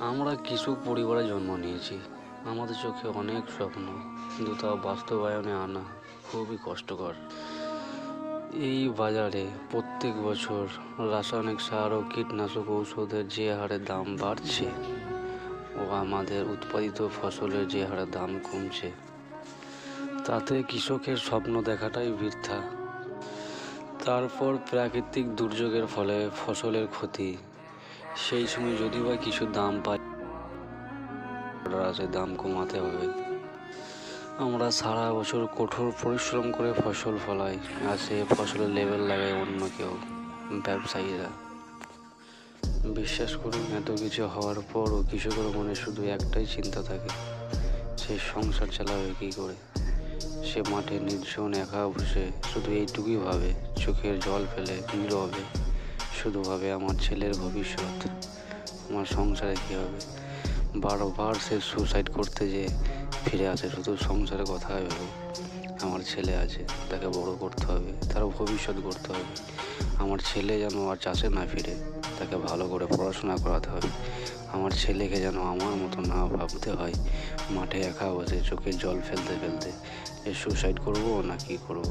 আমরা কৃষক পরিবারে জন্ম নিয়েছি। আমাদের চোখে অনেক স্বপ্ন, কিন্তু তা বাস্তবায়নে আনা খুবই কষ্টকর। এই বাজারে প্রত্যেক বছর রাসায়নিক সার ও কীটনাশক ঔষধের যে হারে দাম বাড়ছে ও আমাদের উৎপাদিত ফসলের যে হারে দাম কমছে, তাতে কৃষকের স্বপ্ন দেখাটাই বৃথা। তারপর প্রাকৃতিক দুর্যোগের ফলে ফসলের ক্ষতি, সেই সময় যদি বা কিছু দাম পাই, আছে দাম কমাতে হবে। আমরা সারা বছর কঠোর পরিশ্রম করে ফসল ফলাই, আর সে ফসলের লেবেল লাগায় অন্য কেউ, ব্যবসায়ীরা। বিশ্বাস করুন, এত কিছু হওয়ার পরও কৃষকের মনে শুধু একটাই চিন্তা থাকে, সে সংসার চালাবে কী করে। সে মাঠে নির্জন একা বসে শুধু এইটুকুই ভাবে, চোখের জল ফেলে নীরবে শুধু ভাবে, আমার ছেলের ভবিষ্যৎ, আমার সংসারে কী হবে। বারবার সে সুসাইড করতে যেয়ে ফিরে আসে শুধু সংসারের কথা ভেবে। আমার ছেলে আছে, তাকে বড় করতে হবে, তার ভবিষ্যৎ করতে হবে। আমার ছেলে যেন আর চাষে না ফিরে, তাকে ভালো করে পড়াশোনা করাতে হবে। আমার ছেলেকে যেন আমার মতো না ভাবতে হয়, মাঠে একা বসে চোখের জল ফেলতে ফেলতে এ সুসাইড করবো না কি করবো।